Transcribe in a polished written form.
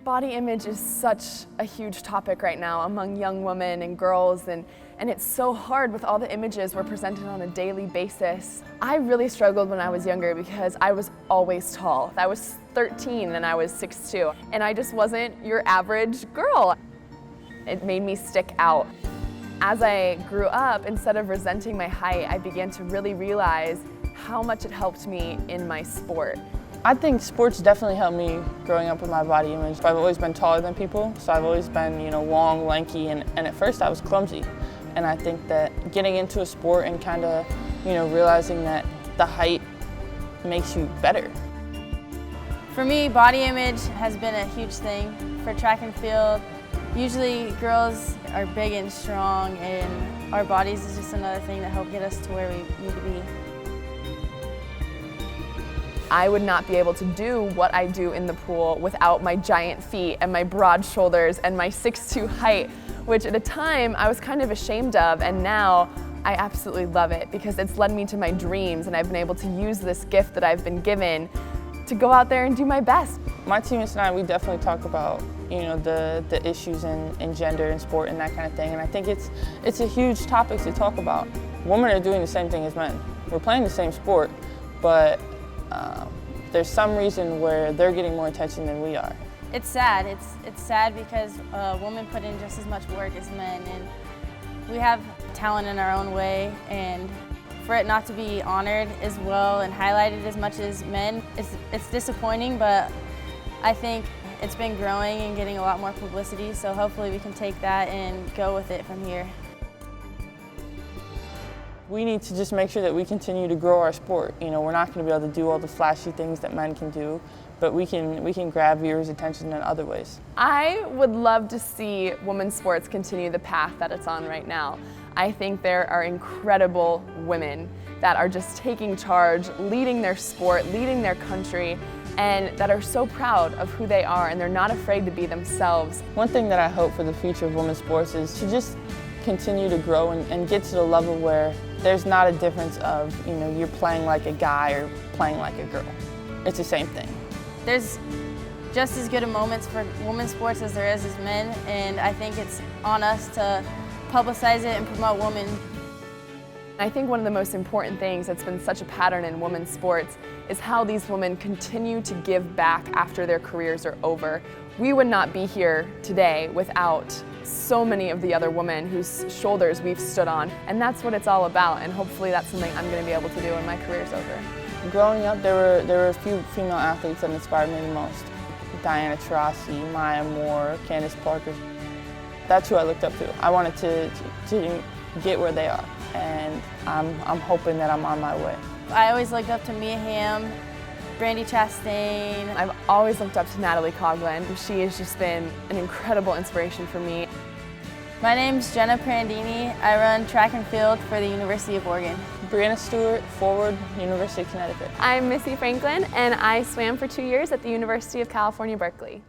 Body image is such a huge topic right now among young women and girls, and it's so hard with all the images we're presented on a daily basis. I really struggled when I was younger because I was always tall. I was 13 and I was 6'2", and I just wasn't your average girl. It made me stick out. As I grew up, instead of resenting my height, I began to really realize how much it helped me in my sport. I think sports definitely helped me growing up with my body image. I've always been taller than people, so I've always been, long, lanky, and at first I was clumsy. And I think that getting into a sport and kind of, realizing that the height makes you better. For me, body image has been a huge thing for track and field. Usually girls are big and strong, and our bodies is just another thing that help get us to where we need to be. I would not be able to do what I do in the pool without my giant feet and my broad shoulders and my 6'2" height, which at a time I was kind of ashamed of, and now I absolutely love it because it's led me to my dreams, and I've been able to use this gift that I've been given to go out there and do my best. My teammates and I, we definitely talk about the issues in gender and sport and that kind of thing, and I think it's a huge topic to talk about. Women are doing the same thing as men. We're playing the same sport, but there's some reason where they're getting more attention than we are. It's sad. It's sad because women put in just as much work as men, and we have talent in our own way, and for it not to be honored as well and highlighted as much as men, it's disappointing, but I think it's been growing and getting a lot more publicity, so hopefully we can take that and go with it from here. We need to just make sure that we continue to grow our sport. We're not going to be able to do all the flashy things that men can do, but we can grab viewers' attention in other ways. I would love to see women's sports continue the path that it's on right now. I think there are incredible women that are just taking charge, leading their sport, leading their country, and that are so proud of who they are, and they're not afraid to be themselves. One thing that I hope for the future of women's sports is to just continue to grow and get to the level where there's not a difference of, you're playing like a guy or playing like a girl. It's the same thing. There's just as good of moments for women's sports as there is as men, and I think it's on us to publicize it and promote women. I think one of the most important things that's been such a pattern in women's sports is how these women continue to give back after their careers are over. We would not be here today without so many of the other women whose shoulders we've stood on, and that's what it's all about, and hopefully that's something I'm going to be able to do when my career's over. Growing up, there were a few female athletes that inspired me the most. Diana Taurasi, Maya Moore, Candace Parker. That's who I looked up to. I wanted to get where they are, and I'm hoping that I'm on my way. I always looked up to Mia Hamm, Brandi Chastain. I've always looked up to Natalie Coughlin. She has just been an incredible inspiration for me. My name's Jenna Prandini. I run track and field for the University of Oregon. Breanna Stewart, forward, University of Connecticut. I'm Missy Franklin, and I swam for 2 years at the University of California, Berkeley.